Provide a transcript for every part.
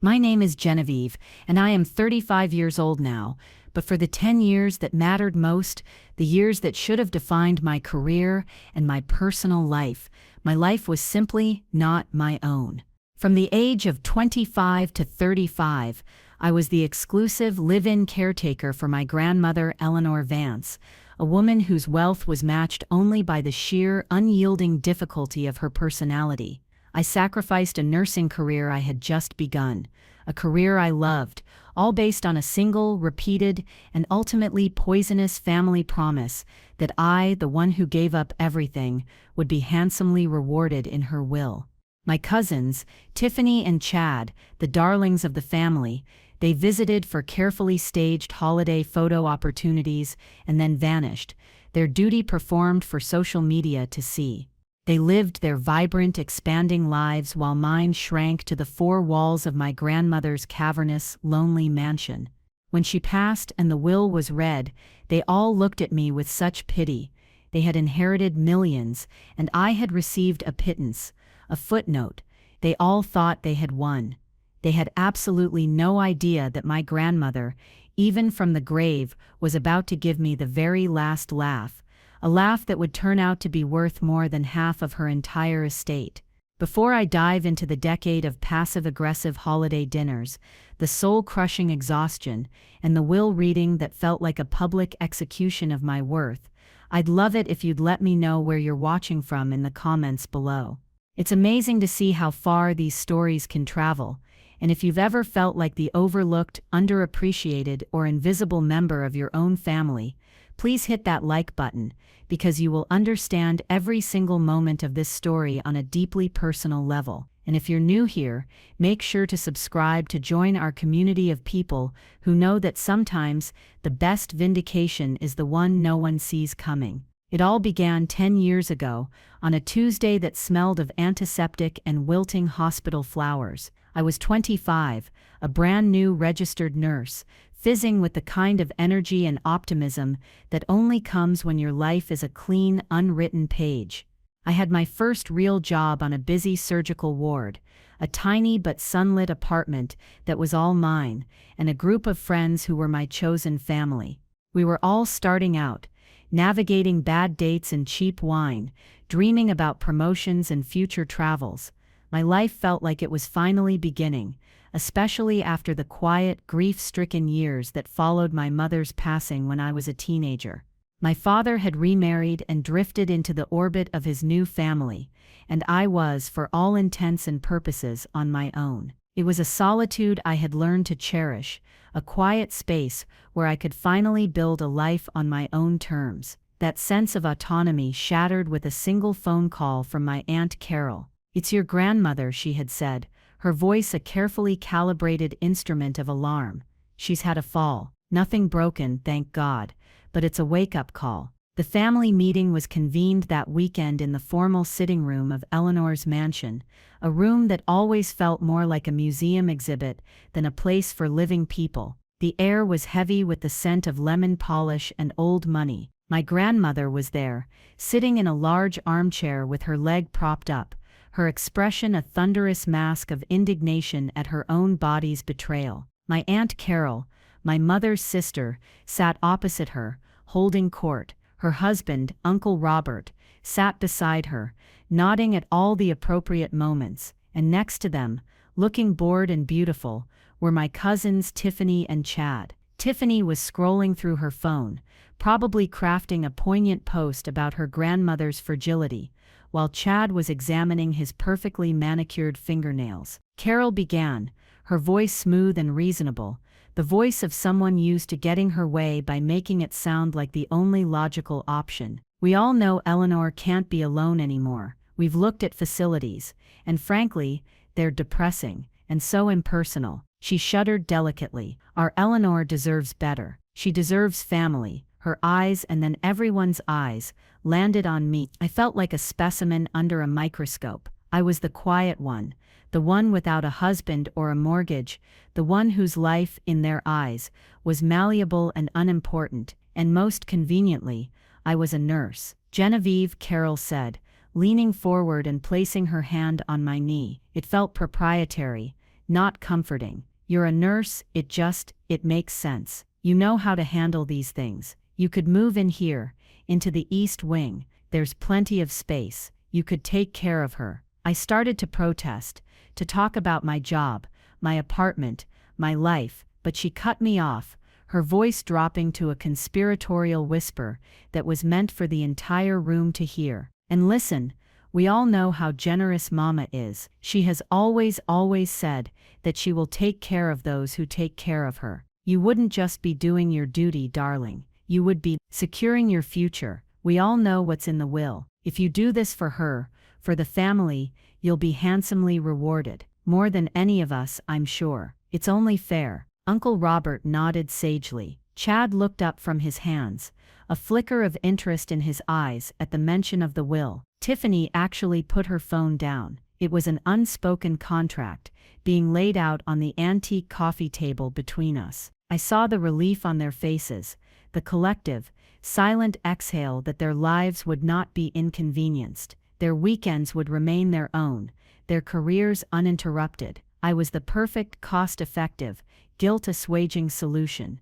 My name is Genevieve, and I am 35 years old now, but for the 10 years that mattered most, the years that should have defined my career and my personal life, my life was simply not my own. From the age of 25 to 35, I was the exclusive live-in caretaker for my grandmother Eleanor Vance, a woman whose wealth was matched only by the sheer, unyielding difficulty of her personality. I sacrificed a nursing career I had just begun, a career I loved, all based on a single, repeated, and ultimately poisonous family promise that I, the one who gave up everything, would be handsomely rewarded in her will. My cousins, Tiffany and Chad, the darlings of the family, they visited for carefully staged holiday photo opportunities and then vanished, their duty performed for social media to see. They lived their vibrant, expanding lives while mine shrank to the four walls of my grandmother's cavernous, lonely mansion. When she passed and the will was read, they all looked at me with such pity. They had inherited millions, and I had received a pittance, a footnote. They all thought they had won. They had absolutely no idea that my grandmother, even from the grave, was about to give me the very last laugh, a laugh that would turn out to be worth more than half of her entire estate. Before I dive into the decade of passive-aggressive holiday dinners, the soul-crushing exhaustion, and the will reading that felt like a public execution of my worth, I'd love it if you'd let me know where you're watching from in the comments below. It's amazing to see how far these stories can travel, and if you've ever felt like the overlooked, underappreciated, or invisible member of your own family, please hit that like button, because you will understand every single moment of this story on a deeply personal level. And if you're new here, make sure to subscribe to join our community of people who know that sometimes the best vindication is the one no one sees coming. It all began 10 years ago, on a Tuesday that smelled of antiseptic and wilting hospital flowers. I was 25, a brand new registered nurse, fizzing with the kind of energy and optimism that only comes when your life is a clean, unwritten page. I had my first real job on a busy surgical ward, a tiny but sunlit apartment that was all mine, and a group of friends who were my chosen family. We were all starting out, navigating bad dates and cheap wine, dreaming about promotions and future travels. My life felt like it was finally beginning, especially after the quiet, grief-stricken years that followed my mother's passing when I was a teenager. My father had remarried and drifted into the orbit of his new family, and I was, for all intents and purposes, on my own. It was a solitude I had learned to cherish, a quiet space where I could finally build a life on my own terms. That sense of autonomy shattered with a single phone call from my Aunt Carol. "It's your grandmother," she had said, her voice a carefully calibrated instrument of alarm. "She's had a fall. Nothing broken, thank God, but it's a wake-up call." The family meeting was convened that weekend in the formal sitting room of Eleanor's mansion, a room that always felt more like a museum exhibit than a place for living people. The air was heavy with the scent of lemon polish and old money. My grandmother was there, sitting in a large armchair with her leg propped up, her expression a thunderous mask of indignation at her own body's betrayal. My Aunt Carol, my mother's sister, sat opposite her, holding court. Her husband, Uncle Robert, sat beside her, nodding at all the appropriate moments, and next to them, looking bored and beautiful, were my cousins Tiffany and Chad. Tiffany was scrolling through her phone, probably crafting a poignant post about her grandmother's fragility, while Chad was examining his perfectly manicured fingernails. Carol began, her voice smooth and reasonable, the voice of someone used to getting her way by making it sound like the only logical option. "We all know Eleanor can't be alone anymore. We've looked at facilities, and frankly, they're depressing, and so impersonal." She shuddered delicately. "Our Eleanor deserves better. She deserves family." Her eyes, and then everyone's eyes, landed on me. I felt like a specimen under a microscope. I was the quiet one, the one without a husband or a mortgage, the one whose life, in their eyes, was malleable and unimportant, and most conveniently, I was a nurse. "Genevieve," Carol said, leaning forward and placing her hand on my knee. It felt proprietary, not comforting. You're a nurse, it makes sense. You know how to handle these things. You could move in here, into the East Wing. There's plenty of space. You could take care of her. I started to protest, to talk about my job, my apartment, my life, but she cut me off, her voice dropping to a conspiratorial whisper that was meant for the entire room to hear. And listen, we all know how generous Mama is. She has always said that she will take care of those who take care of her. You wouldn't just be doing your duty, darling. You would be securing your future. We all know what's in the will. If you do this for her, for the family, you'll be handsomely rewarded. More than any of us, I'm sure. It's only fair. Uncle Robert nodded sagely. Chad looked up from his hands, a flicker of interest in his eyes at the mention of the will. Tiffany actually put her phone down. It was an unspoken contract, being laid out on the antique coffee table between us. I saw the relief on their faces, the collective, silent exhale that their lives would not be inconvenienced. Their weekends would remain their own, their careers uninterrupted. I was the perfect, cost-effective, guilt-assuaging solution.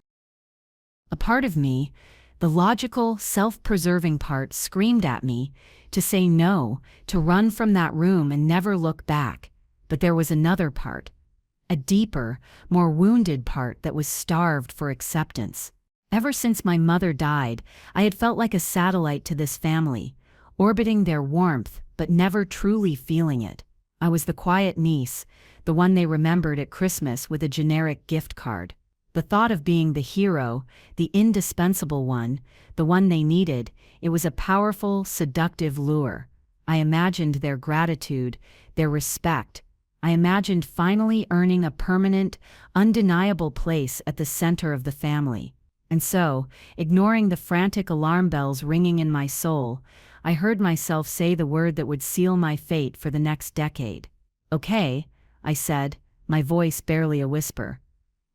A part of me, the logical, self-preserving part, screamed at me to say no, to run from that room and never look back. But there was another part, a deeper, more wounded part that was starved for acceptance. Ever since my mother died, I had felt like a satellite to this family, orbiting their warmth but never truly feeling it. I was the quiet niece, the one they remembered at Christmas with a generic gift card. The thought of being the hero, the indispensable one, the one they needed, it was a powerful, seductive lure. I imagined their gratitude, their respect. I imagined finally earning a permanent, undeniable place at the center of the family. And so, ignoring the frantic alarm bells ringing in my soul, I heard myself say the word that would seal my fate for the next decade. "Okay," I said, my voice barely a whisper.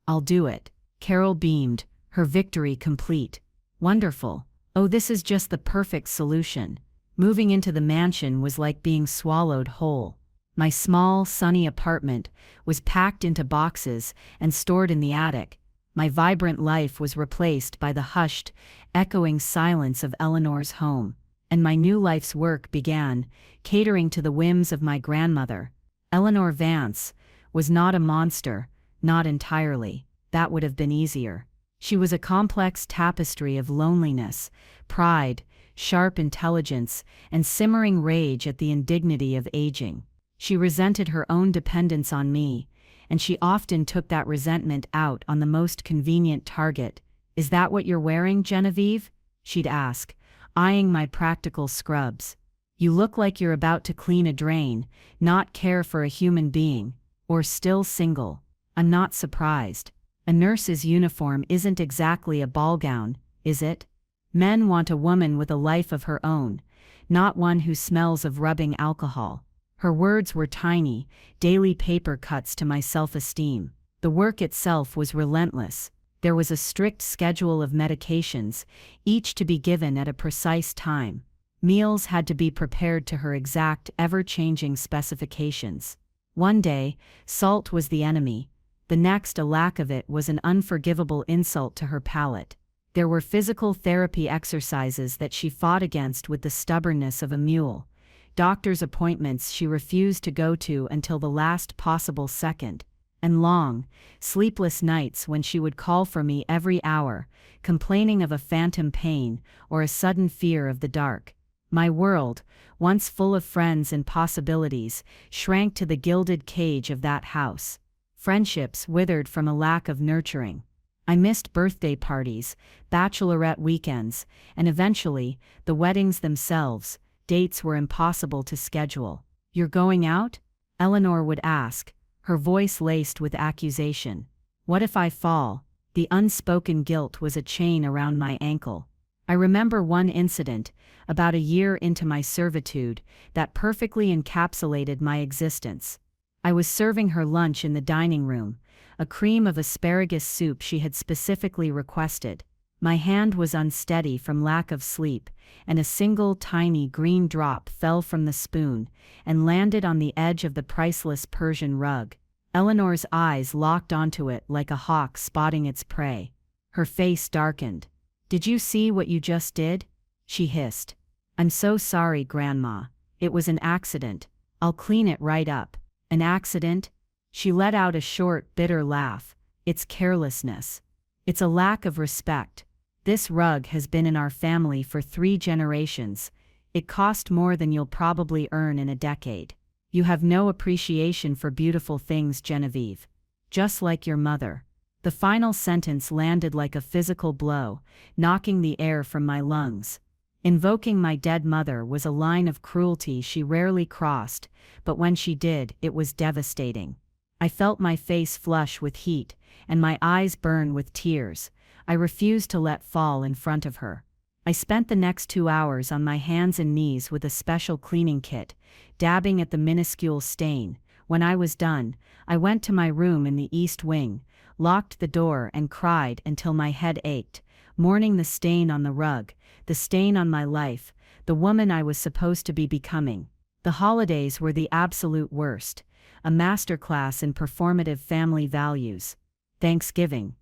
"I'll do it." Carol beamed, her victory complete. "Wonderful. Oh, this is just the perfect solution." Moving into the mansion was like being swallowed whole. My small, sunny apartment was packed into boxes and stored in the attic. My vibrant life was replaced by the hushed, echoing silence of Eleanor's home. And my new life's work began, catering to the whims of my grandmother. Eleanor Vance was not a monster, not entirely. That would have been easier. She was a complex tapestry of loneliness, pride, sharp intelligence, and simmering rage at the indignity of aging. She resented her own dependence on me, and she often took that resentment out on the most convenient target. "Is that what you're wearing, Genevieve?" she'd ask, eyeing my practical scrubs. "You look like you're about to clean a drain, not care for a human being, or still single." I'm not surprised. A nurse's uniform isn't exactly a ball gown, is it? Men want a woman with a life of her own, not one who smells of rubbing alcohol. Her words were tiny, daily paper cuts to my self-esteem. The work itself was relentless. There was a strict schedule of medications, each to be given at a precise time. Meals had to be prepared to her exact, ever-changing specifications. One day, salt was the enemy. The next, a lack of it was an unforgivable insult to her palate. There were physical therapy exercises that she fought against with the stubbornness of a mule. Doctor's appointments she refused to go to until the last possible second. And long, sleepless nights when she would call for me every hour, complaining of a phantom pain or a sudden fear of the dark. My world, once full of friends and possibilities, shrank to the gilded cage of that house. Friendships withered from a lack of nurturing. I missed birthday parties, bachelorette weekends, and eventually, the weddings themselves. Dates were impossible to schedule. "You're going out?" Eleanor would ask, her voice laced with accusation. What if I fall? The unspoken guilt was a chain around my ankle. I remember one incident, about a year into my servitude, that perfectly encapsulated my existence. I was serving her lunch in the dining room, a cream of asparagus soup she had specifically requested. My hand was unsteady from lack of sleep, and a single tiny green drop fell from the spoon and landed on the edge of the priceless Persian rug. Eleanor's eyes locked onto it like a hawk spotting its prey. Her face darkened. "Did you see what you just did?" she hissed. "I'm so sorry, Grandma. It was an accident. I'll clean it right up." "An accident?" She let out a short, bitter laugh. "It's carelessness. It's a lack of respect. This rug has been in our family for 3 generations. It cost more than you'll probably earn in a decade. You have no appreciation for beautiful things, Genevieve. Just like your mother." The final sentence landed like a physical blow, knocking the air from my lungs. Invoking my dead mother was a line of cruelty she rarely crossed, but when she did, it was devastating. I felt my face flush with heat, and my eyes burn with tears. I refused to let fall in front of her. I spent the next 2 hours on my hands and knees with a special cleaning kit, dabbing at the minuscule stain. When I was done, I went to my room in the East Wing, locked the door and cried until my head ached, mourning the stain on the rug, the stain on my life, the woman I was supposed to be becoming. The holidays were the absolute worst, a masterclass in performative family values. Thanksgiving,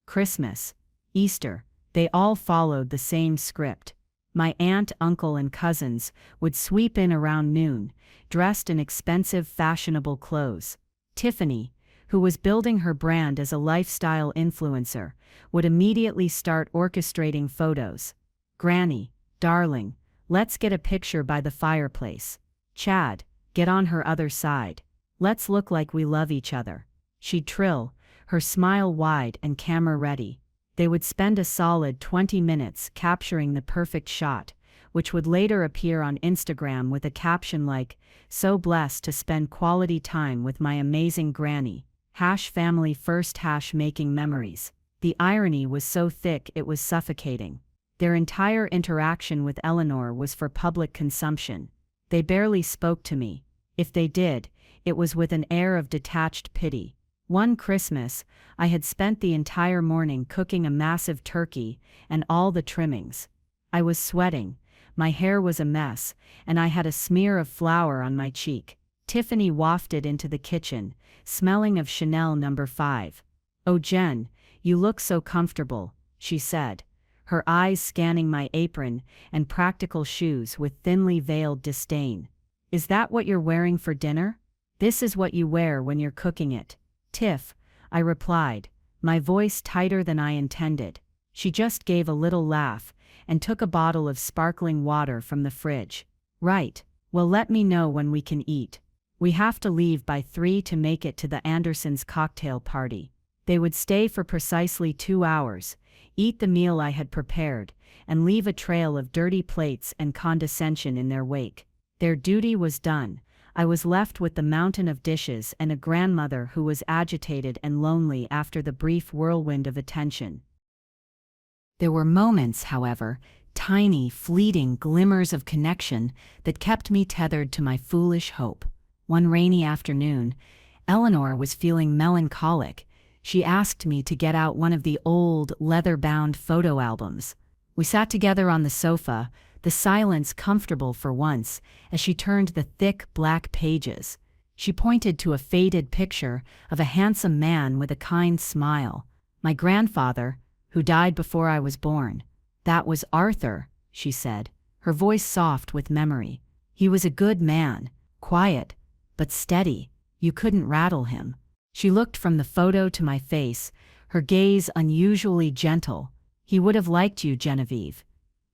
Christmas, Easter, they all followed the same script. My aunt, uncle, and cousins would sweep in around noon, dressed in expensive, fashionable clothes. Tiffany, who was building her brand as a lifestyle influencer, would immediately start orchestrating photos. "Granny, darling, let's get a picture by the fireplace. Chad, get on her other side. Let's look like we love each other." She'd trill, her smile wide and camera ready. They would spend a solid 20 minutes capturing the perfect shot, which would later appear on Instagram with a caption like, "So blessed to spend quality time with my amazing granny. #family first #making memories." The irony was so thick it was suffocating. Their entire interaction with Eleanor was for public consumption. They barely spoke to me. If they did, it was with an air of detached pity. One Christmas, I had spent the entire morning cooking a massive turkey and all the trimmings. I was sweating, my hair was a mess, and I had a smear of flour on my cheek. Tiffany wafted into the kitchen, smelling of Chanel No. 5. "Oh, Jen, you look so comfortable," she said, her eyes scanning my apron and practical shoes with thinly veiled disdain. "Is that what you're wearing for dinner? This is what you wear when you're cooking it." "Tiff," I replied, my voice tighter than I intended. She just gave a little laugh and took a bottle of sparkling water from the fridge. "Right, well, let me know when we can eat. We have to leave by 3 to make it to the Andersons' cocktail party." They would stay for precisely 2 hours, eat the meal I had prepared, and leave a trail of dirty plates and condescension in their wake. Their duty was done. I was left with the mountain of dishes and a grandmother who was agitated and lonely after the brief whirlwind of attention. There were moments, however, tiny, fleeting glimmers of connection that kept me tethered to my foolish hope. One rainy afternoon, Eleanor was feeling melancholic. She asked me to get out one of the old, leather-bound photo albums. We sat together on the sofa, the silence comfortable for once, as she turned the thick, black pages. She pointed to a faded picture of a handsome man with a kind smile. "My grandfather, who died before I was born. That was Arthur," she said, her voice soft with memory. "He was a good man, quiet, but steady. You couldn't rattle him." She looked from the photo to my face, her gaze unusually gentle. "He would have liked you, Genevieve.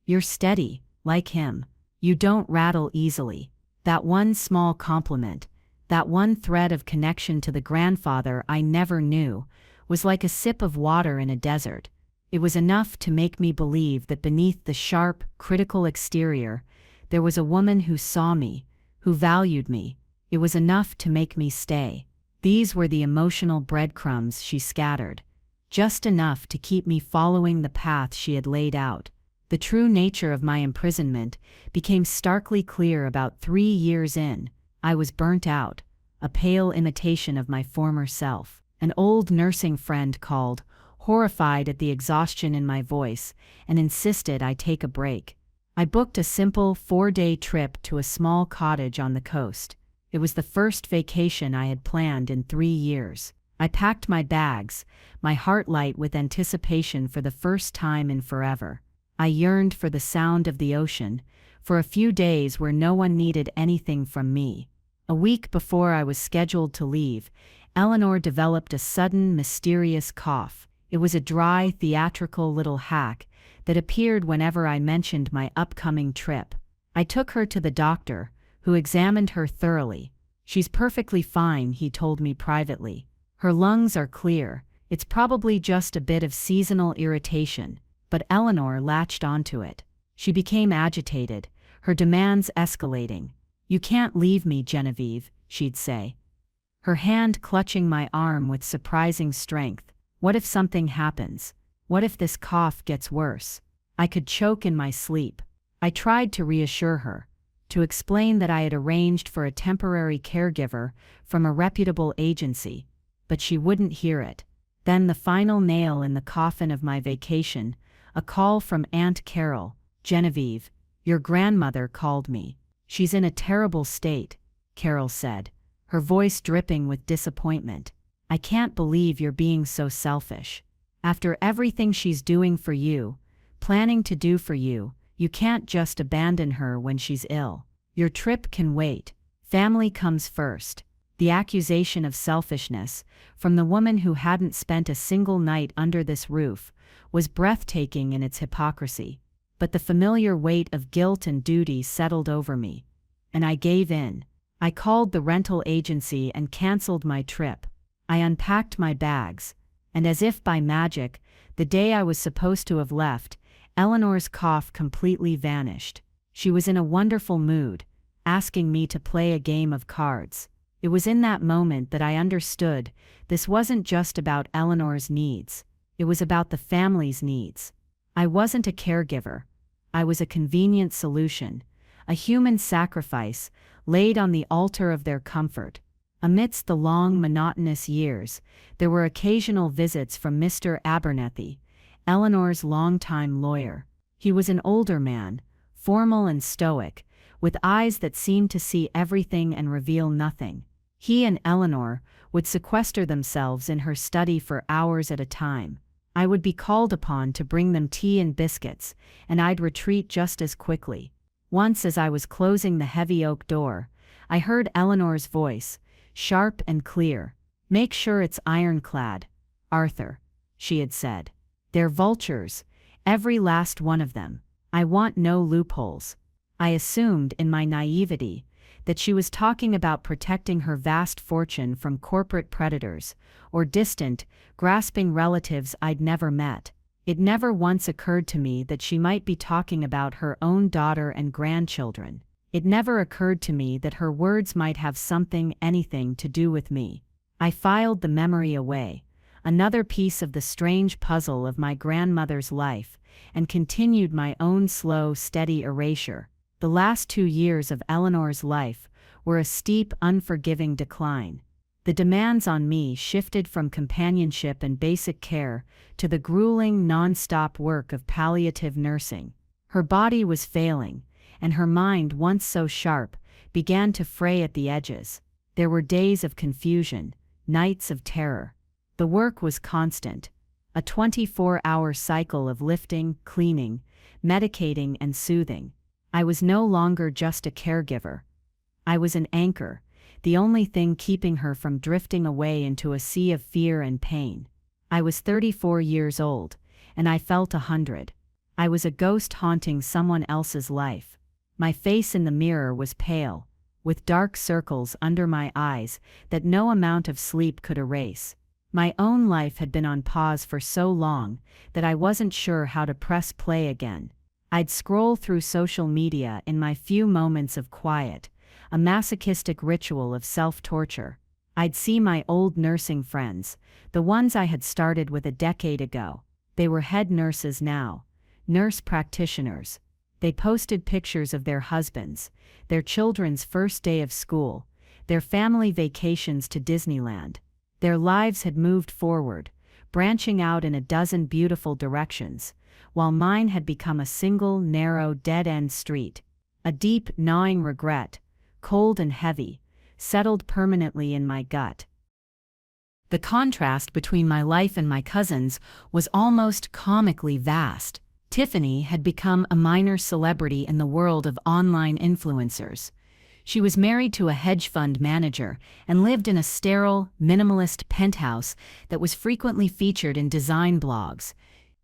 You're steady, like him. You don't rattle easily." That one small compliment, that one thread of connection to the grandfather I never knew, was like a sip of water in a desert. It was enough to make me believe that beneath the sharp, critical exterior, there was a woman who saw me, who valued me. It was enough to make me stay. These were the emotional breadcrumbs she scattered, just enough to keep me following the path she had laid out. The true nature of my imprisonment became starkly clear about 3 years in. I was burnt out, a pale imitation of my former self. An old nursing friend called, horrified at the exhaustion in my voice, and insisted I take a break. I booked a simple 4-day trip to a small cottage on the coast. It was the first vacation I had planned in 3 years. I packed my bags, my heart light with anticipation for the first time in forever. I yearned for the sound of the ocean, for a few days where no one needed anything from me. A week before I was scheduled to leave, Eleanor developed a sudden, mysterious cough. It was a dry, theatrical little hack that appeared whenever I mentioned my upcoming trip. I took her to the doctor, who examined her thoroughly. "She's perfectly fine," he told me privately. "Her lungs are clear. It's probably just a bit of seasonal irritation." But Eleanor latched onto it. She became agitated, her demands escalating. "You can't leave me, Genevieve," she'd say, her hand clutching my arm with surprising strength. "What if something happens? What if this cough gets worse?" I could choke in my sleep. I tried to reassure her, to explain that I had arranged for a temporary caregiver from a reputable agency, but she wouldn't hear it. Then the final nail in the coffin of my vacation, a call from Aunt Carol. "Genevieve, your grandmother called me. She's in a terrible state," Carol said, her voice dripping with disappointment. "I can't believe you're being so selfish. After everything she's doing for you, planning to do for you, you can't just abandon her when she's ill. Your trip can wait. Family comes first." The accusation of selfishness, from the woman who hadn't spent a single night under this roof, was breathtaking in its hypocrisy. But the familiar weight of guilt and duty settled over me, and I gave in. I called the rental agency and canceled my trip. I unpacked my bags, and as if by magic, the day I was supposed to have left, Eleanor's cough completely vanished. She was in a wonderful mood, asking me to play a game of cards. It was in that moment that I understood this wasn't just about Eleanor's needs. It was about the family's needs. I wasn't a caregiver. I was a convenient solution, a human sacrifice laid on the altar of their comfort. Amidst the long, monotonous years, there were occasional visits from Mr. Abernethy, Eleanor's longtime lawyer. He was an older man, formal and stoic, with eyes that seemed to see everything and reveal nothing. He and Eleanor would sequester themselves in her study for hours at a time. I would be called upon to bring them tea and biscuits, and I'd retreat just as quickly. Once, as I was closing the heavy oak door, I heard Eleanor's voice, sharp and clear. "Make sure it's ironclad, Arthur," she had said. "They're vultures, every last one of them. I want no loopholes." I assumed, in my naivety, that she was talking about protecting her vast fortune from corporate predators, or distant, grasping relatives I'd never met. It never once occurred to me that she might be talking about her own daughter and grandchildren. It never occurred to me that her words might have anything to do with me. I filed the memory away, another piece of the strange puzzle of my grandmother's life, and continued my own slow, steady erasure. The last 2 years of Eleanor's life were a steep, unforgiving decline. The demands on me shifted from companionship and basic care to the grueling, non-stop work of palliative nursing. Her body was failing, and her mind, once so sharp, began to fray at the edges. There were days of confusion, nights of terror. The work was constant, a 24-hour cycle of lifting, cleaning, medicating, and soothing. I was no longer just a caregiver. I was an anchor, the only thing keeping her from drifting away into a sea of fear and pain. I was 34 years old, and I felt 100. I was a ghost haunting someone else's life. My face in the mirror was pale, with dark circles under my eyes that no amount of sleep could erase. My own life had been on pause for so long that I wasn't sure how to press play again. I'd scroll through social media in my few moments of quiet, a masochistic ritual of self-torture. I'd see my old nursing friends, the ones I had started with a decade ago. They were head nurses now, nurse practitioners. They posted pictures of their husbands, their children's first day of school, their family vacations to Disneyland. Their lives had moved forward, branching out in a dozen beautiful directions, while mine had become a single, narrow, dead-end street. A deep, gnawing regret, cold and heavy, settled permanently in my gut. The contrast between my life and my cousin's was almost comically vast. Tiffany had become a minor celebrity in the world of online influencers. She was married to a hedge fund manager and lived in a sterile, minimalist penthouse that was frequently featured in design blogs.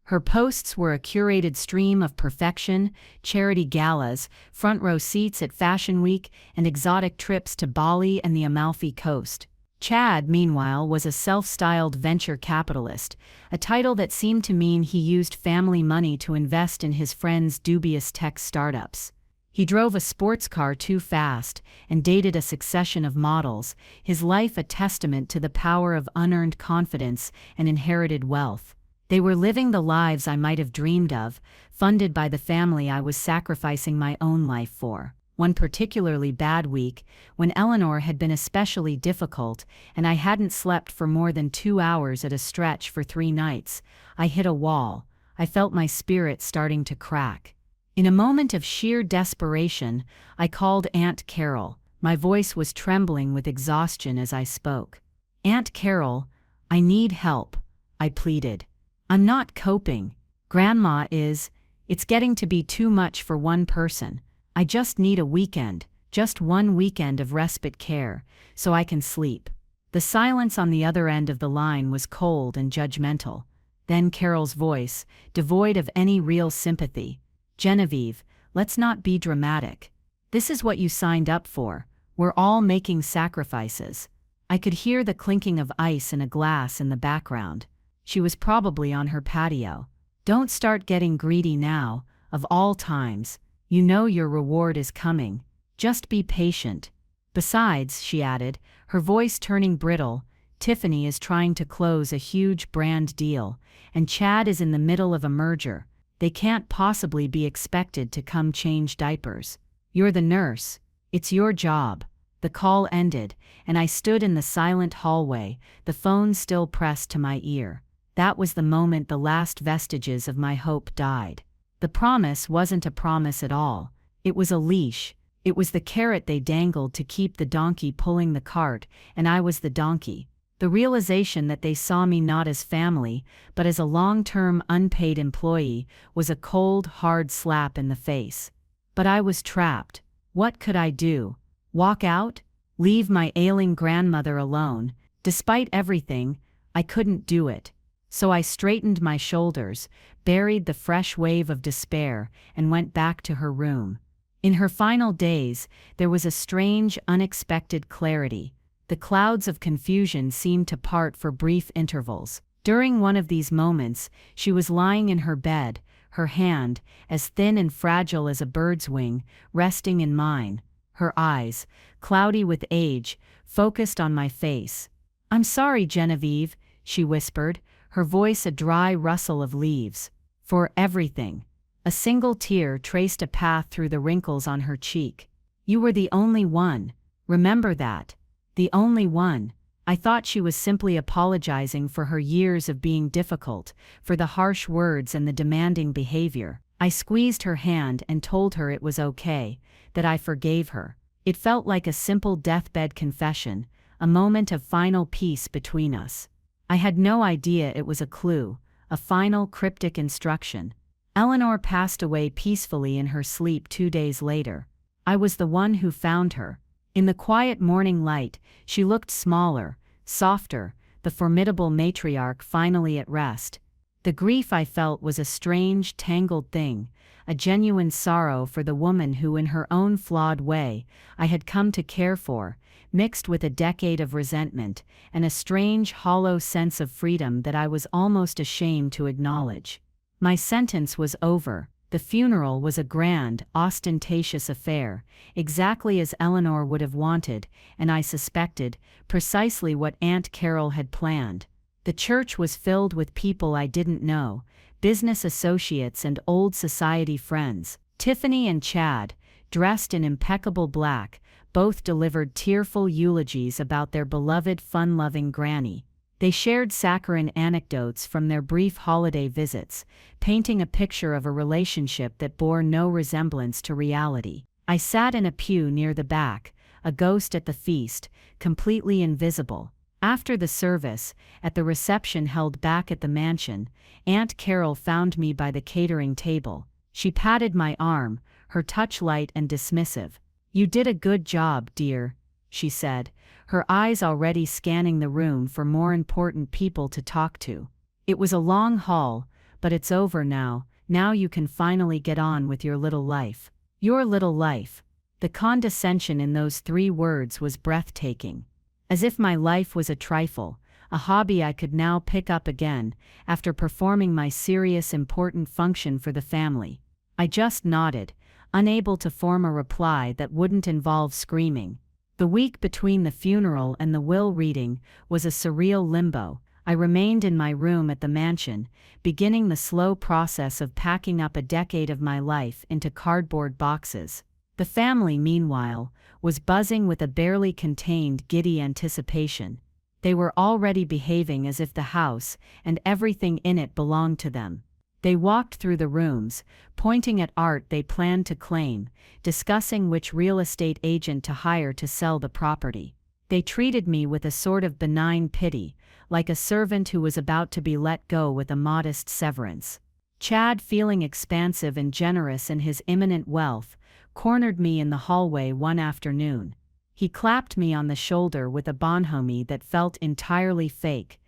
Her posts were a curated stream of perfection, charity galas, front-row seats at Fashion Week, and exotic trips to Bali and the Amalfi Coast. Chad, meanwhile, was a self-styled venture capitalist, a title that seemed to mean he used family money to invest in his friends' dubious tech startups. He drove a sports car too fast and dated a succession of models, his life a testament to the power of unearned confidence and inherited wealth. They were living the lives I might have dreamed of, funded by the family I was sacrificing my own life for. One particularly bad week, when Eleanor had been especially difficult and I hadn't slept for more than 2 hours at a stretch for 3 nights, I hit a wall. I felt my spirit starting to crack. In a moment of sheer desperation, I called Aunt Carol. My voice was trembling with exhaustion as I spoke. "Aunt Carol, I need help," I pleaded. "I'm not coping. Grandma is. It's getting to be too much for one person. I just need a weekend, just one weekend of respite care, so I can sleep." The silence on the other end of the line was cold and judgmental. Then Carol's voice, devoid of any real sympathy. "Genevieve, let's not be dramatic. This is what you signed up for. We're all making sacrifices." I could hear the clinking of ice in a glass in the background. She was probably on her patio. "Don't start getting greedy now, of all times. You know your reward is coming. Just be patient. Besides," she added, her voice turning brittle, "Tiffany is trying to close a huge brand deal, and Chad is in the middle of a merger. They can't possibly be expected to come change diapers. You're the nurse. It's your job." The call ended, and I stood in the silent hallway, the phone still pressed to my ear. That was the moment the last vestiges of my hope died. The promise wasn't a promise at all. It was a leash. It was the carrot they dangled to keep the donkey pulling the cart, and I was the donkey. The realization that they saw me not as family, but as a long-term unpaid employee, was a cold, hard slap in the face. But I was trapped. What could I do? Walk out? Leave my ailing grandmother alone? Despite everything, I couldn't do it. So I straightened my shoulders, buried the fresh wave of despair, and went back to her room. In her final days, there was a strange, unexpected clarity. The clouds of confusion seemed to part for brief intervals. During one of these moments, she was lying in her bed, her hand, as thin and fragile as a bird's wing, resting in mine. Her eyes, cloudy with age, focused on my face. "I'm sorry, Genevieve," she whispered, her voice a dry rustle of leaves. "For everything." A single tear traced a path through the wrinkles on her cheek. "You were the only one. Remember that. The only one." I thought she was simply apologizing for her years of being difficult, for the harsh words and the demanding behavior. I squeezed her hand and told her it was okay, that I forgave her. It felt like a simple deathbed confession, a moment of final peace between us. I had no idea it was a clue, a final cryptic instruction. Eleanor passed away peacefully in her sleep 2 days later. I was the one who found her. In the quiet morning light, she looked smaller, softer, the formidable matriarch finally at rest. The grief I felt was a strange, tangled thing, a genuine sorrow for the woman who, in her own flawed way, I had come to care for, mixed with a decade of resentment, and a strange, hollow sense of freedom that I was almost ashamed to acknowledge. My sentence was over. The funeral was a grand, ostentatious affair, exactly as Eleanor would have wanted, and I suspected, precisely what Aunt Carol had planned. The church was filled with people I didn't know, business associates and old society friends. Tiffany and Chad, dressed in impeccable black, both delivered tearful eulogies about their beloved fun-loving granny. They shared saccharine anecdotes from their brief holiday visits, painting a picture of a relationship that bore no resemblance to reality. I sat in a pew near the back, a ghost at the feast, completely invisible. After the service, at the reception held back at the mansion, Aunt Carol found me by the catering table. She patted my arm, her touch light and dismissive. "You did a good job, dear," she said, her eyes already scanning the room for more important people to talk to. "It was a long haul, but it's over now. Now you can finally get on with your little life." Your little life. The condescension in those 3 words was breathtaking. As if my life was a trifle, a hobby I could now pick up again, after performing my serious important function for the family. I just nodded, unable to form a reply that wouldn't involve screaming. The week between the funeral and the will reading was a surreal limbo. I remained in my room at the mansion, beginning the slow process of packing up a decade of my life into cardboard boxes. The family, meanwhile, was buzzing with a barely contained giddy anticipation. They were already behaving as if the house and everything in it belonged to them. They walked through the rooms, pointing at art they planned to claim, discussing which real estate agent to hire to sell the property. They treated me with a sort of benign pity, like a servant who was about to be let go with a modest severance. Chad, feeling expansive and generous in his imminent wealth, cornered me in the hallway one afternoon. He clapped me on the shoulder with a bonhomie that felt entirely fake.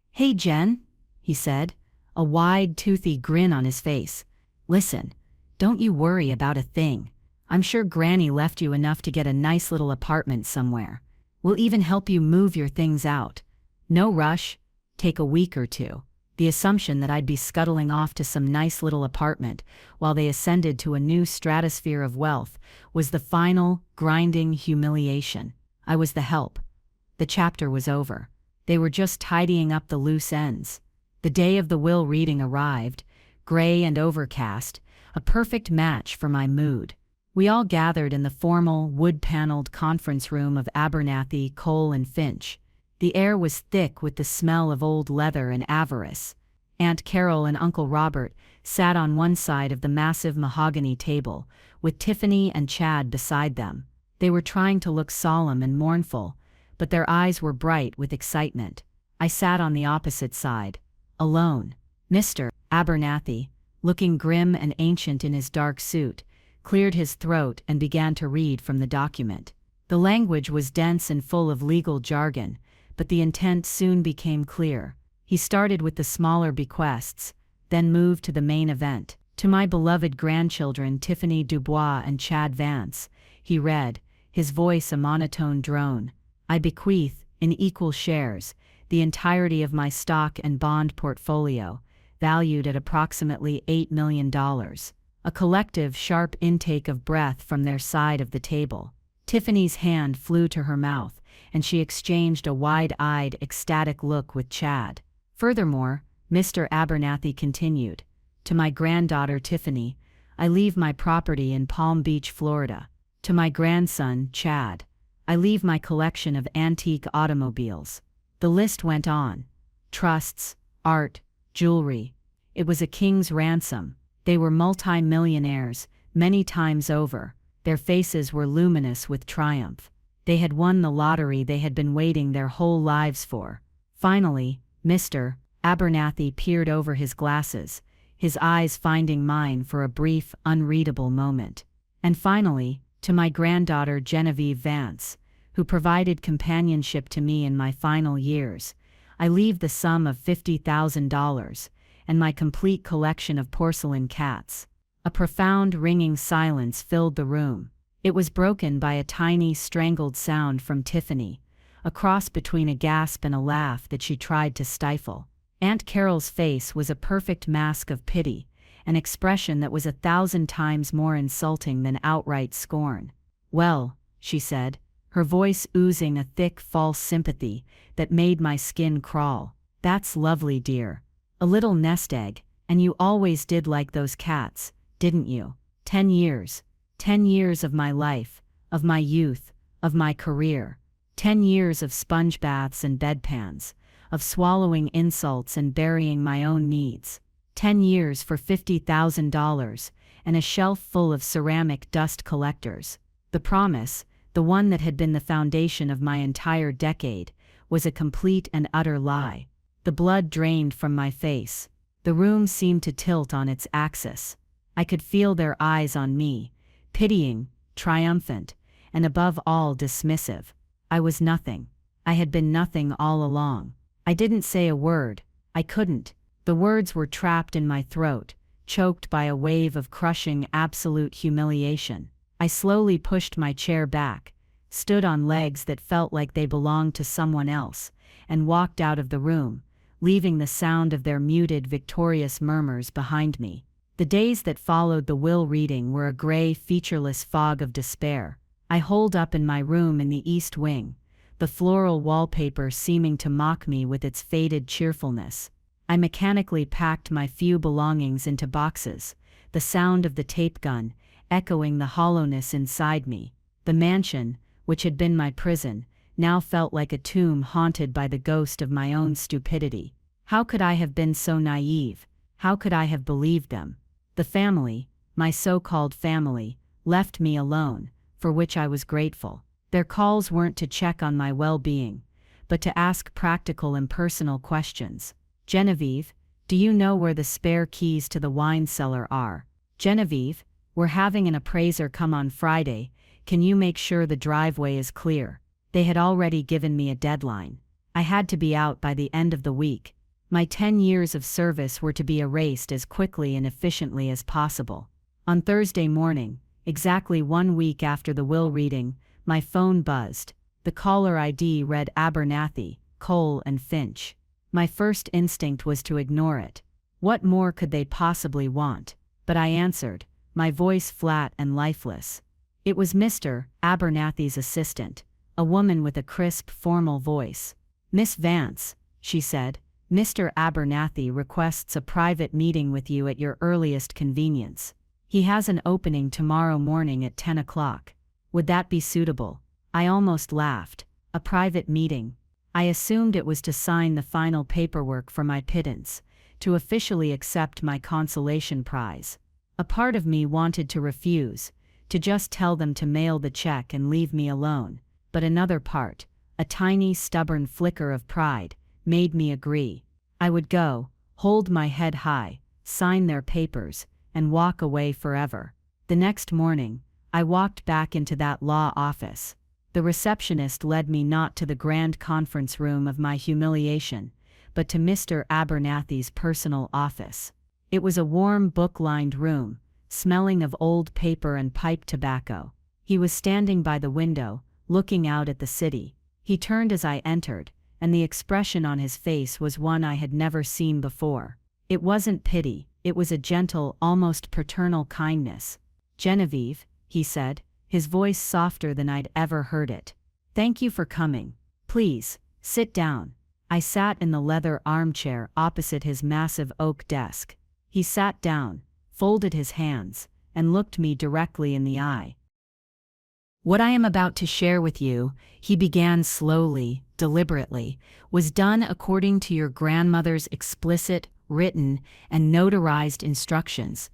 "Hey Jen," he said, a wide, toothy grin on his face. "Listen, don't you worry about a thing. I'm sure Granny left you enough to get a nice little apartment somewhere. We'll even help you move your things out. No rush, take a week or 2. The assumption that I'd be scuttling off to some nice little apartment while they ascended to a new stratosphere of wealth was the final, grinding humiliation. I was the help. The chapter was over. They were just tidying up the loose ends. The day of the will reading arrived, gray and overcast, a perfect match for my mood. We all gathered in the formal, wood-paneled conference room of Abernathy, Cole and Finch. The air was thick with the smell of old leather and avarice. Aunt Carol and Uncle Robert sat on one side of the massive mahogany table, with Tiffany and Chad beside them. They were trying to look solemn and mournful, but their eyes were bright with excitement. I sat on the opposite side, alone. Mr. Abernathy, looking grim and ancient in his dark suit, cleared his throat and began to read from the document. The language was dense and full of legal jargon, but the intent soon became clear. He started with the smaller bequests, then moved to the main event. "To my beloved grandchildren Tiffany Dubois and Chad Vance," he read, his voice a monotone drone, "I bequeath, in equal shares, the entirety of my stock and bond portfolio, valued at approximately $8 million. A collective, sharp intake of breath from their side of the table. Tiffany's hand flew to her mouth, and she exchanged a wide-eyed, ecstatic look with Chad. "Furthermore," Mr. Abernathy continued, "to my granddaughter Tiffany, I leave my property in Palm Beach, Florida. To my grandson, Chad, I leave my collection of antique automobiles." The list went on. Trusts, art, jewelry. It was a king's ransom. They were multi-millionaires, many times over. Their faces were luminous with triumph. They had won the lottery they had been waiting their whole lives for. Finally, Mr. Abernathy peered over his glasses, his eyes finding mine for a brief, unreadable moment. "And finally, to my granddaughter Genevieve Vance, who provided companionship to me in my final years, I leave the sum of $50,000 and my complete collection of porcelain cats." A profound, ringing silence filled the room. It was broken by a tiny, strangled sound from Tiffany, a cross between a gasp and a laugh that she tried to stifle. Aunt Carol's face was a perfect mask of pity, an expression that was 1,000 times more insulting than outright scorn. "Well," she said, her voice oozing a thick, false sympathy that made my skin crawl, "that's lovely, dear. A little nest egg, and you always did like those cats, didn't you? 10 years. 10 years of my life, of my youth, of my career. 10 years of sponge baths and bedpans, of swallowing insults and burying my own needs. 10 years for $50,000 and a shelf full of ceramic dust collectors. The promise, the one that had been the foundation of my entire decade, was a complete and utter lie. The blood drained from my face. The room seemed to tilt on its axis. I could feel their eyes on me, pitying, triumphant, and above all dismissive. I was nothing. I had been nothing all along. I didn't say a word. I couldn't. The words were trapped in my throat, choked by a wave of crushing, absolute humiliation. I slowly pushed my chair back, stood on legs that felt like they belonged to someone else, and walked out of the room, leaving the sound of their muted, victorious murmurs behind me. The days that followed the will reading were a gray, featureless fog of despair. I holed up in my room in the East Wing, the floral wallpaper seeming to mock me with its faded cheerfulness. I mechanically packed my few belongings into boxes, the sound of the tape gun echoing the hollowness inside me. The mansion, which had been my prison, now felt like a tomb haunted by the ghost of my own stupidity. How could I have been so naive? How could I have believed them? The family, my so-called family, left me alone, for which I was grateful. Their calls weren't to check on my well-being, but to ask practical and personal questions. Genevieve, do you know where the spare keys to the wine cellar are? Genevieve, we're having an appraiser come on Friday. Can you make sure the driveway is clear? They had already given me a deadline. I had to be out by the end of the week. My 10 years of service were to be erased as quickly and efficiently as possible. On Thursday morning, exactly 1 week after the will reading, my phone buzzed. The caller ID read Abernathy, Cole and Finch. My first instinct was to ignore it. What more could they possibly want? But I answered, my voice flat and lifeless. It was Mr. Abernathy's assistant, a woman with a crisp, formal voice. Miss Vance, she said, Mr. Abernathy requests a private meeting with you at your earliest convenience. He has an opening tomorrow morning at 10 o'clock. Would that be suitable? I almost laughed. A private meeting. I assumed it was to sign the final paperwork for my pittance, to officially accept my consolation prize. A part of me wanted to refuse, to just tell them to mail the check and leave me alone, but another part, a tiny stubborn flicker of pride, made me agree. I would go, hold my head high, sign their papers, and walk away forever. The next morning, I walked back into that law office. The receptionist led me not to the grand conference room of my humiliation, but to Mr. Abernathy's personal office. It was a warm, book-lined room, smelling of old paper and pipe tobacco. He was standing by the window, looking out at the city. He turned as I entered, and the expression on his face was one I had never seen before. It wasn't pity, it was a gentle, almost paternal kindness. Genevieve, he said, his voice softer than I'd ever heard it. Thank you for coming. Please, sit down. I sat in the leather armchair opposite his massive oak desk. He sat down, folded his hands, and looked me directly in the eye. What I am about to share with you, he began slowly, deliberately, was done according to your grandmother's explicit, written, and notarized instructions.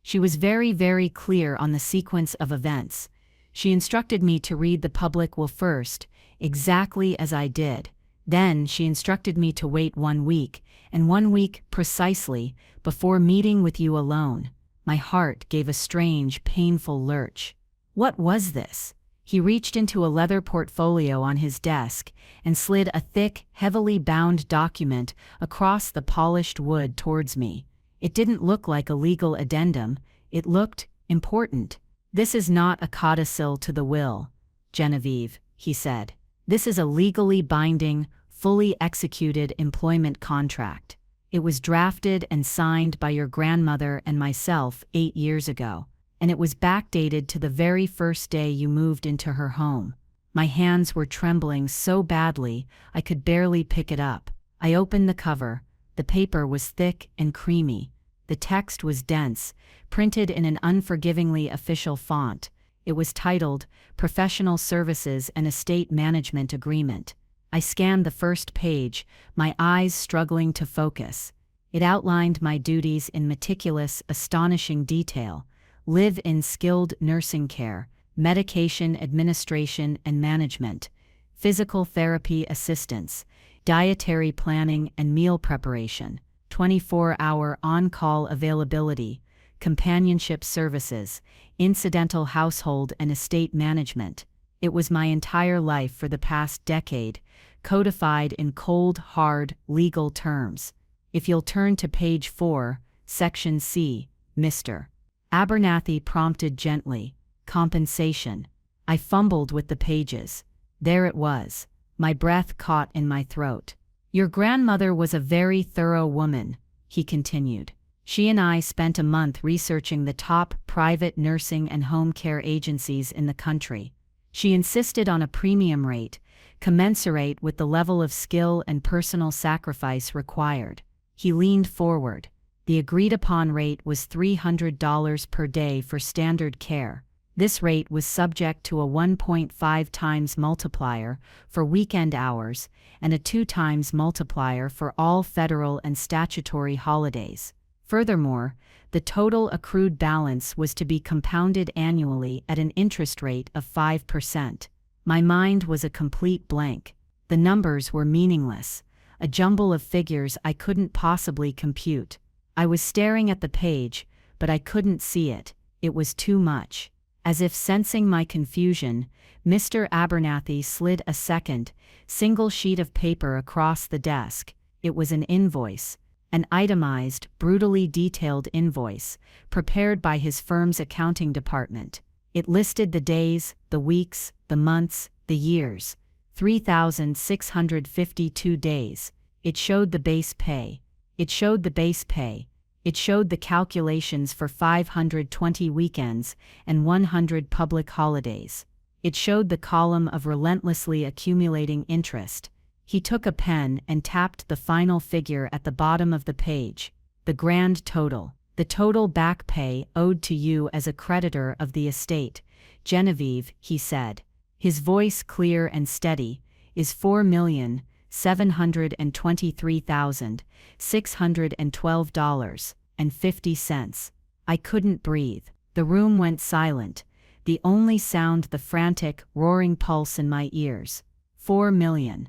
She was very, very clear on the sequence of events. She instructed me to read the public will first, exactly as I did. Then she instructed me to wait 1 week, and 1 week precisely, before meeting with you alone. My heart gave a strange, painful lurch. What was this? He reached into a leather portfolio on his desk and slid a thick, heavily bound document across the polished wood towards me. It didn't look like a legal addendum, it looked important. This is not a codicil to the will, Genevieve, he said. This is a legally binding, fully executed employment contract. It was drafted and signed by your grandmother and myself 8 years ago, and it was backdated to the very first day you moved into her home. My hands were trembling so badly I could barely pick it up. I opened the cover. The paper was thick and creamy. The text was dense, printed in an unforgivingly official font. It was titled, Professional Services and Estate Management Agreement. I scanned the first page, my eyes struggling to focus. It outlined my duties in meticulous, astonishing detail. Live in skilled nursing care, medication administration and management, physical therapy assistance, dietary planning and meal preparation, 24-hour on-call availability, companionship services, incidental household and estate management. It was my entire life for the past decade, codified in cold, hard, legal terms. If you'll turn to page 4, section C, Mr. Abernathy prompted gently. Compensation. I fumbled with the pages. There it was. My breath caught in my throat. Your grandmother was a very thorough woman, he continued. She and I spent a month researching the top private nursing and home care agencies in the country. She insisted on a premium rate, commensurate with the level of skill and personal sacrifice required. He leaned forward. The agreed-upon rate was $300 per day for standard care. This rate was subject to a 1.5 times multiplier for weekend hours and a 2 times multiplier for all federal and statutory holidays. Furthermore, the total accrued balance was to be compounded annually at an interest rate of 5%. My mind was a complete blank. The numbers were meaningless, a jumble of figures I couldn't possibly compute. I was staring at the page, but I couldn't see it. It was too much. As if sensing my confusion, Mr. Abernathy slid a second, single sheet of paper across the desk. It was an invoice, an itemized, brutally detailed invoice, prepared by his firm's accounting department. It listed the days, the weeks, the months, the years. 3,652 days. It showed the base pay. It showed the base pay. It showed the calculations for 520 weekends and 100 public holidays. It showed the column of relentlessly accumulating interest. He took a pen and tapped the final figure at the bottom of the page. The grand total. The total back pay owed to you as a creditor of the estate, Genevieve, he said, his voice clear and steady, is $4,723,612.50. I couldn't breathe. The room went silent, the only sound the frantic, roaring pulse in my ears. $4 million.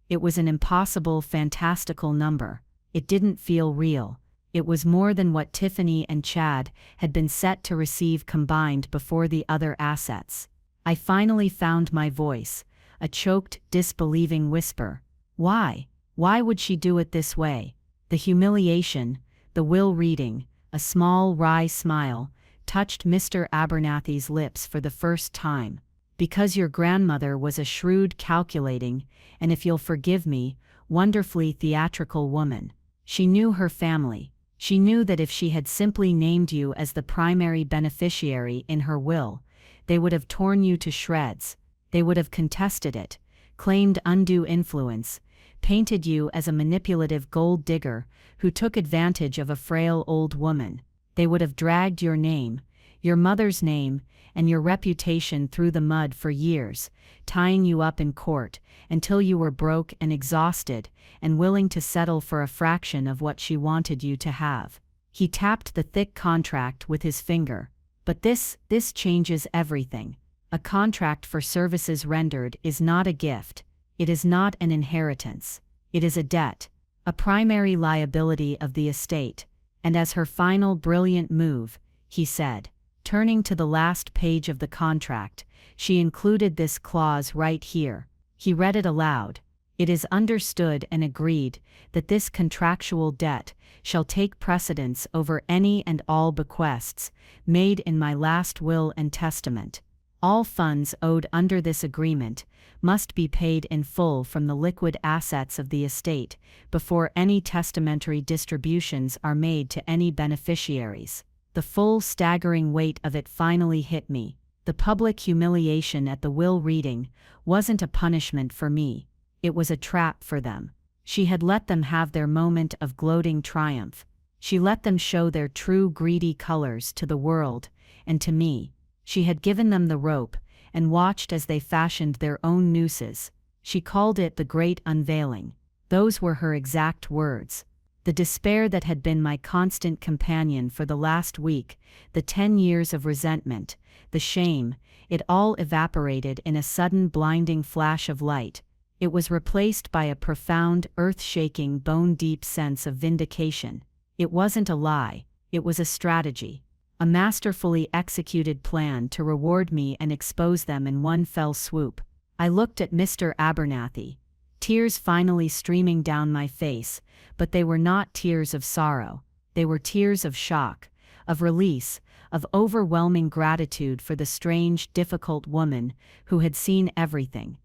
It was an impossible, fantastical number. It didn't feel real. It was more than what Tiffany and Chad had been set to receive combined before the other assets. I finally found my voice, a choked, disbelieving whisper. Why? Why would she do it this way? The humiliation, the will reading, a small, wry smile, touched Mr. Abernathy's lips for the first time. Because your grandmother was a shrewd, calculating, and if you'll forgive me, wonderfully theatrical woman. She knew her family. She knew that if she had simply named you as the primary beneficiary in her will, they would have torn you to shreds. They would have contested it, claimed undue influence, painted you as a manipulative gold digger who took advantage of a frail old woman. They would have dragged your name, your mother's name, and your reputation through the mud for years, tying you up in court until you were broke and exhausted and willing to settle for a fraction of what she wanted you to have. He tapped the thick contract with his finger. But this changes everything. A contract for services rendered is not a gift. It is not an inheritance. It is a debt, a primary liability of the estate. And as her final brilliant move, he said, turning to the last page of the contract, she included this clause right here. He read it aloud. It is understood and agreed that this contractual debt shall take precedence over any and all bequests made in my last will and testament. All funds owed under this agreement must be paid in full from the liquid assets of the estate before any testamentary distributions are made to any beneficiaries. The full staggering weight of it finally hit me. The public humiliation at the will reading wasn't a punishment for me. It was a trap for them. She had let them have their moment of gloating triumph. She let them show their true greedy colors to the world and to me. She had given them the rope and watched as they fashioned their own nooses. She called it the Great Unveiling. Those were her exact words. The despair that had been my constant companion for the last week, the 10 years of resentment, the shame, it all evaporated in a sudden blinding flash of light. It was replaced by a profound, earth-shaking, bone-deep sense of vindication. It wasn't a lie, it was a strategy. A masterfully executed plan to reward me and expose them in one fell swoop. I looked at Mr. Abernathy, tears finally streaming down my face, but they were not tears of sorrow. They were tears of shock, of release, of overwhelming gratitude for the strange, difficult woman who had seen everything.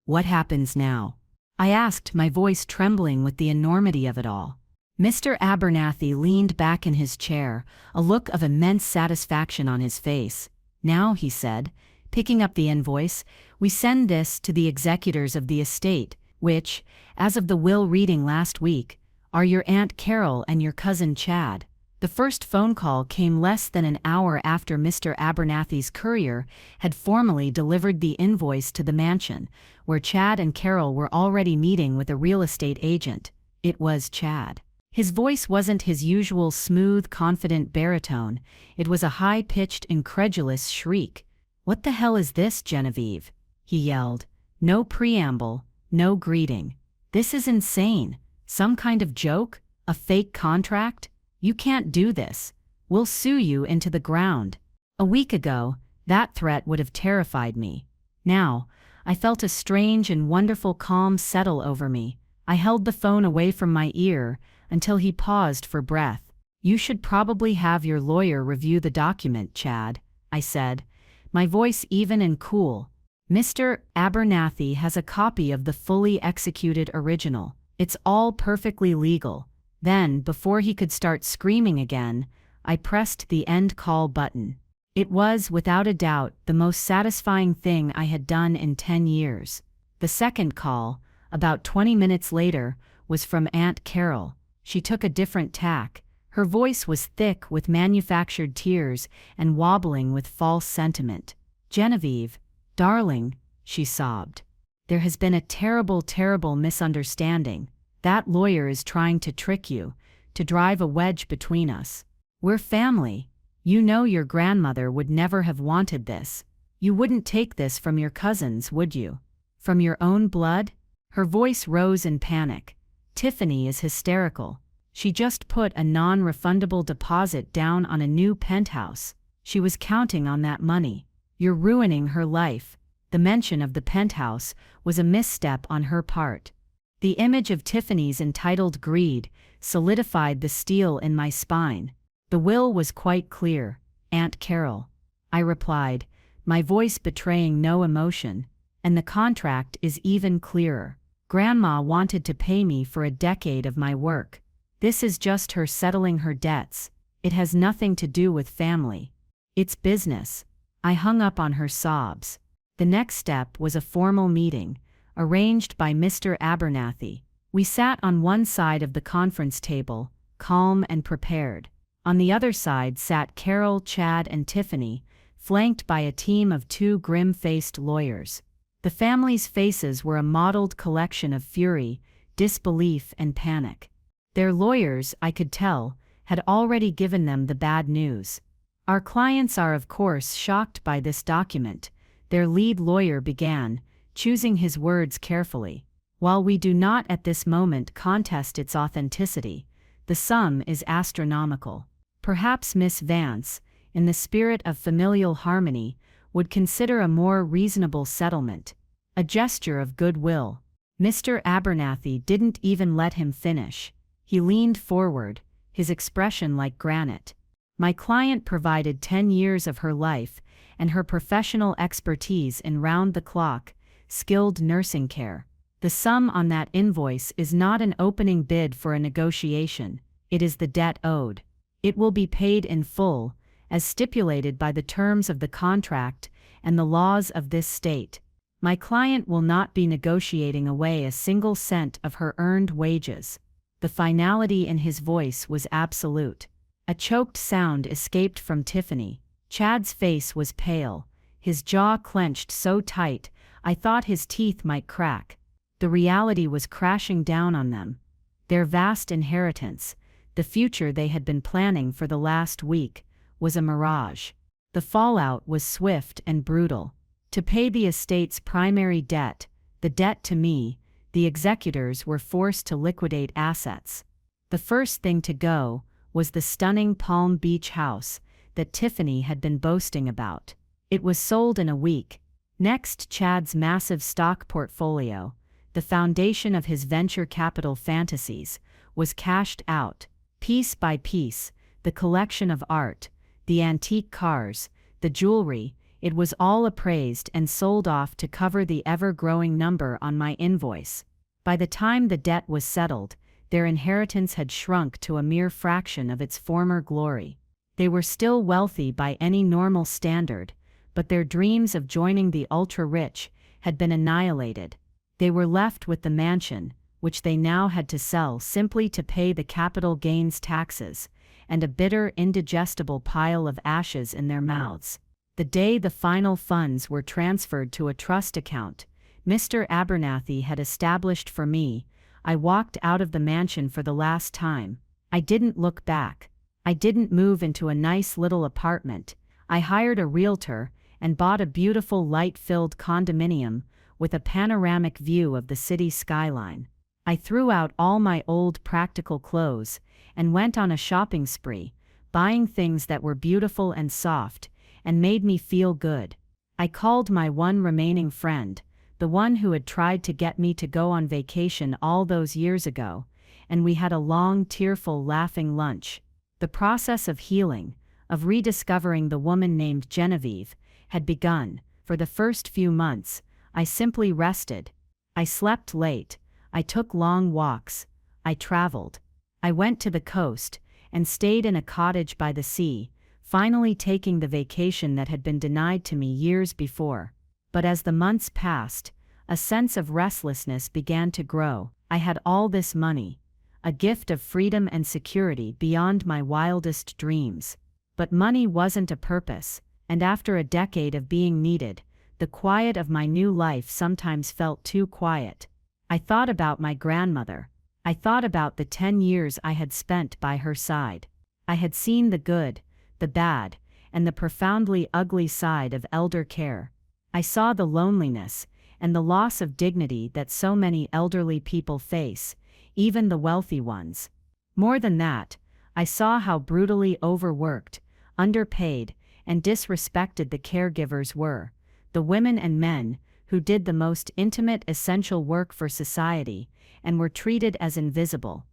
"What happens now?" I asked, my voice trembling with the enormity of it all. Mr. Abernathy leaned back in his chair, a look of immense satisfaction on his face. "Now," he said, picking up the invoice, "we send this to the executors of the estate, which, as of the will reading last week, are your Aunt Carol and your cousin Chad." The first phone call came less than an hour after Mr. Abernathy's courier had formally delivered the invoice to the mansion, where Chad and Carol were already meeting with a real estate agent. It was Chad. His voice wasn't his usual smooth, confident baritone. It was a high-pitched, incredulous shriek. "What the hell is this, Genevieve?" he yelled. "No preamble, no greeting. This is insane. Some kind of joke? A fake contract? You can't do this. We'll sue you into the ground." A week ago, that threat would have terrified me. Now, I felt a strange and wonderful calm settle over me. I held the phone away from my ear until he paused for breath. "You should probably have your lawyer review the document, Chad," I said, my voice even and cool. "Mr. Abernathy has a copy of the fully executed original. It's all perfectly legal." Then, before he could start screaming again, I pressed the end call button. It was, without a doubt, the most satisfying thing I had done in 10 years. The second call, about 20 minutes later, was from Aunt Carol. She took a different tack. Her voice was thick with manufactured tears and wobbling with false sentiment. "Genevieve, darling," she sobbed. "There has been a terrible, terrible misunderstanding. That lawyer is trying to trick you, to drive a wedge between us. We're family. You know your grandmother would never have wanted this. You wouldn't take this from your cousins, would you? From your own blood?" Her voice rose in panic. "Tiffany is hysterical. She just put a non-refundable deposit down on a new penthouse. She was counting on that money. You're ruining her life." The mention of the penthouse was a misstep on her part. The image of Tiffany's entitled greed solidified the steel in my spine. "The will was quite clear, Aunt Carol," I replied, my voice betraying no emotion. "And the contract is even clearer. Grandma wanted to pay me for a decade of my work. This is just her settling her debts. It has nothing to do with family. It's business." I hung up on her sobs. The next step was a formal meeting, arranged by Mr. Abernathy. We sat on one side of the conference table, calm and prepared. On the other side sat Carol, Chad, and Tiffany, flanked by a team of 2 grim-faced lawyers. The family's faces were a mottled collection of fury, disbelief, and panic. Their lawyers, I could tell, had already given them the bad news. "Our clients are of course shocked by this document," their lead lawyer began, choosing his words carefully. "While we do not at this moment contest its authenticity, the sum is astronomical. Perhaps Miss Vance, in the spirit of familial harmony, would consider a more reasonable settlement." A gesture of goodwill. Mr. Abernathy didn't even let him finish. He leaned forward, his expression like granite. "My client provided 10 years of her life and her professional expertise in round-the-clock, skilled nursing care. The sum on that invoice is not an opening bid for a negotiation, it is the debt owed. It will be paid in full, as stipulated by the terms of the contract and the laws of this state. My client will not be negotiating away a single cent of her earned wages." The finality in his voice was absolute. A choked sound escaped from Tiffany. Chad's face was pale, his jaw clenched so tight I thought his teeth might crack. The reality was crashing down on them. Their vast inheritance, the future they had been planning for the last week, was a mirage. The fallout was swift and brutal. To pay the estate's primary debt, the debt to me, the executors were forced to liquidate assets. The first thing to go was the stunning Palm Beach house that Tiffany had been boasting about. It was sold in a week. Next, Chad's massive stock portfolio, the foundation of his venture capital fantasies, was cashed out. Piece by piece, the collection of art, the antique cars, the jewelry, it was all appraised and sold off to cover the ever-growing number on my invoice. By the time the debt was settled, their inheritance had shrunk to a mere fraction of its former glory. They were still wealthy by any normal standard, but their dreams of joining the ultra-rich had been annihilated. They were left with the mansion, which they now had to sell simply to pay the capital gains taxes, and a bitter, indigestible pile of ashes in their mouths. The day the final funds were transferred to a trust account Mr. Abernathy had established for me, I walked out of the mansion for the last time. I didn't look back. I didn't move into a nice little apartment. I hired a realtor and bought a beautiful light-filled condominium with a panoramic view of the city skyline. I threw out all my old practical clothes and went on a shopping spree, buying things that were beautiful and soft, and made me feel good. I called my one remaining friend, the one who had tried to get me to go on vacation all those years ago, and we had a long, tearful, laughing lunch. The process of healing, of rediscovering the woman named Genevieve, had begun. For the first few months, I simply rested. I slept late. I took long walks. I traveled. I went to the coast and stayed in a cottage by the sea, finally taking the vacation that had been denied to me years before. But as the months passed, a sense of restlessness began to grow. I had all this money, a gift of freedom and security beyond my wildest dreams. But money wasn't a purpose, and after a decade of being needed, the quiet of my new life sometimes felt too quiet. I thought about my grandmother. I thought about the 10 years I had spent by her side. I had seen the good, the bad, and the profoundly ugly side of elder care. I saw the loneliness and the loss of dignity that so many elderly people face, even the wealthy ones. More than that, I saw how brutally overworked, underpaid, and disrespected the caregivers were, the women and men who did the most intimate essential work for society and were treated as invisible.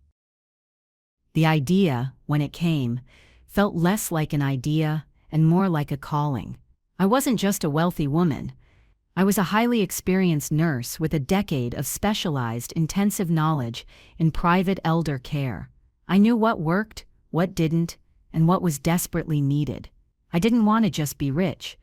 The idea, when it came, felt less like an idea and more like a calling. I wasn't just a wealthy woman. I was a highly experienced nurse with a decade of specialized intensive knowledge in private elder care. I knew what worked, what didn't, and what was desperately needed. I didn't want to just be rich.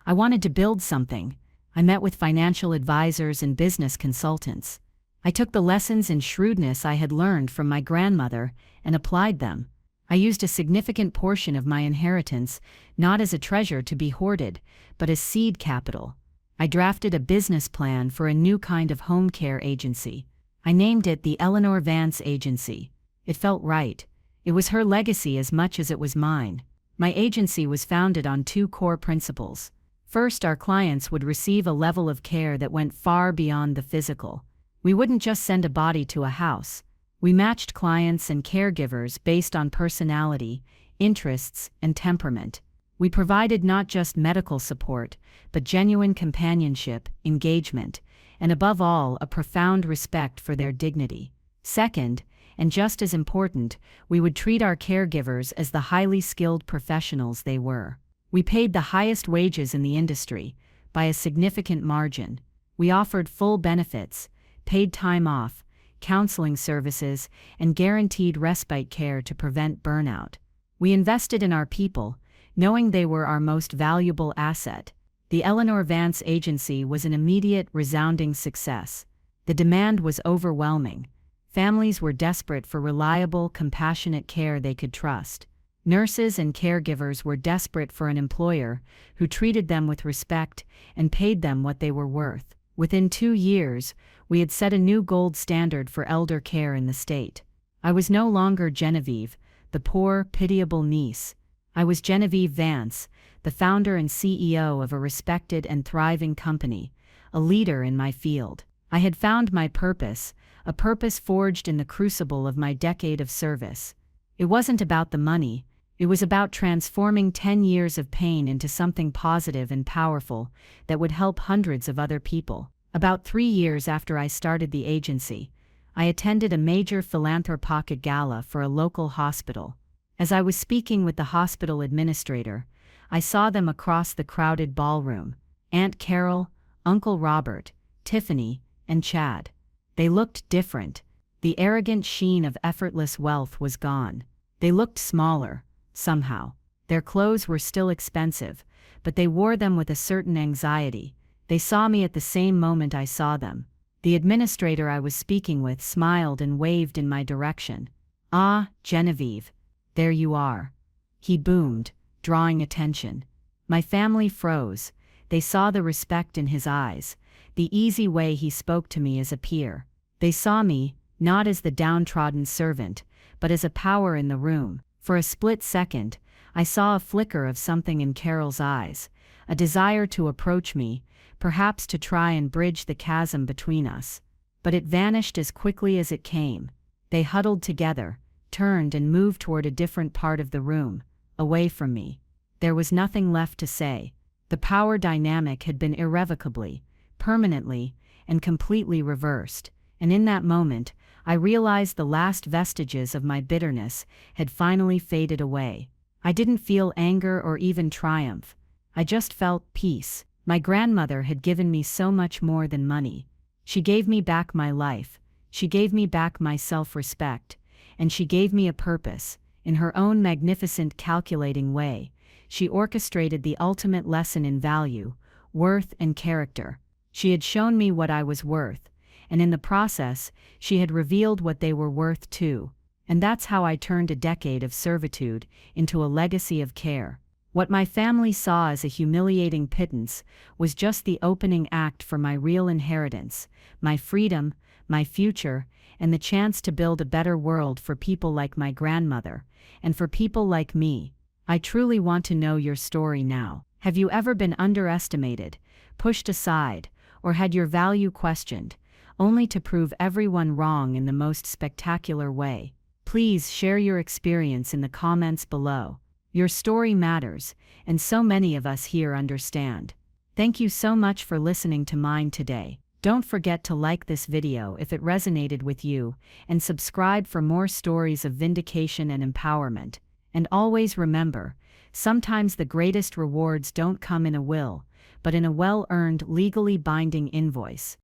I wanted to build something. I met with financial advisors and business consultants. I took the lessons in shrewdness I had learned from my grandmother and applied them. I used a significant portion of my inheritance, not as a treasure to be hoarded, but as seed capital. I drafted a business plan for a new kind of home care agency. I named it the Eleanor Vance Agency. It felt right. It was her legacy as much as it was mine. My agency was founded on two core principles. First, our clients would receive a level of care that went far beyond the physical. We wouldn't just send a body to a house. We matched clients and caregivers based on personality, interests, and temperament. We provided not just medical support, but genuine companionship, engagement, and above all, a profound respect for their dignity. Second, and just as important, we would treat our caregivers as the highly skilled professionals they were. We paid the highest wages in the industry, by a significant margin. We offered full benefits, paid time off, counseling services, and guaranteed respite care to prevent burnout. We invested in our people, knowing they were our most valuable asset. The Eleanor Vance Agency was an immediate, resounding success. The demand was overwhelming. Families were desperate for reliable, compassionate care they could trust. Nurses and caregivers were desperate for an employer who treated them with respect and paid them what they were worth. Within 2 years, we had set a new gold standard for elder care in the state. I was no longer Genevieve, the poor, pitiable niece. I was Genevieve Vance, the founder and CEO of a respected and thriving company, a leader in my field. I had found my purpose, a purpose forged in the crucible of my decade of service. It wasn't about the money, it was about transforming 10 years of pain into something positive and powerful that would help hundreds of other people. About 3 years after I started the agency, I attended a major philanthropic gala for a local hospital. As I was speaking with the hospital administrator, I saw them across the crowded ballroom: Aunt Carol, Uncle Robert, Tiffany, and Chad. They looked different. The arrogant sheen of effortless wealth was gone. They looked smaller, somehow. Their clothes were still expensive, but they wore them with a certain anxiety. They saw me at the same moment I saw them. The administrator I was speaking with smiled and waved in my direction. "Ah, Genevieve, there you are," he boomed, drawing attention. My family froze. They saw the respect in his eyes, the easy way he spoke to me as a peer. They saw me, not as the downtrodden servant, but as a power in the room. For a split second, I saw a flicker of something in Carol's eyes, a desire to approach me, perhaps to try and bridge the chasm between us. But it vanished as quickly as it came. They huddled together, turned and moved toward a different part of the room, away from me. There was nothing left to say. The power dynamic had been irrevocably, permanently, and completely reversed, and in that moment, I realized the last vestiges of my bitterness had finally faded away. I didn't feel anger or even triumph. I just felt peace. My grandmother had given me so much more than money. She gave me back my life, she gave me back my self-respect, and she gave me a purpose. In her own magnificent, calculating way, she orchestrated the ultimate lesson in value, worth, and character. She had shown me what I was worth, and in the process, she had revealed what they were worth too. And that's how I turned a decade of servitude into a legacy of care. What my family saw as a humiliating pittance was just the opening act for my real inheritance, my freedom, my future, and the chance to build a better world for people like my grandmother, and for people like me. I truly want to know your story now. Have you ever been underestimated, pushed aside, or had your value questioned, only to prove everyone wrong in the most spectacular way? Please share your experience in the comments below. Your story matters, and so many of us here understand. Thank you so much for listening to mine today. Don't forget to like this video if it resonated with you, and subscribe for more stories of vindication and empowerment. And always remember, sometimes the greatest rewards don't come in a will, but in a well-earned, legally binding invoice.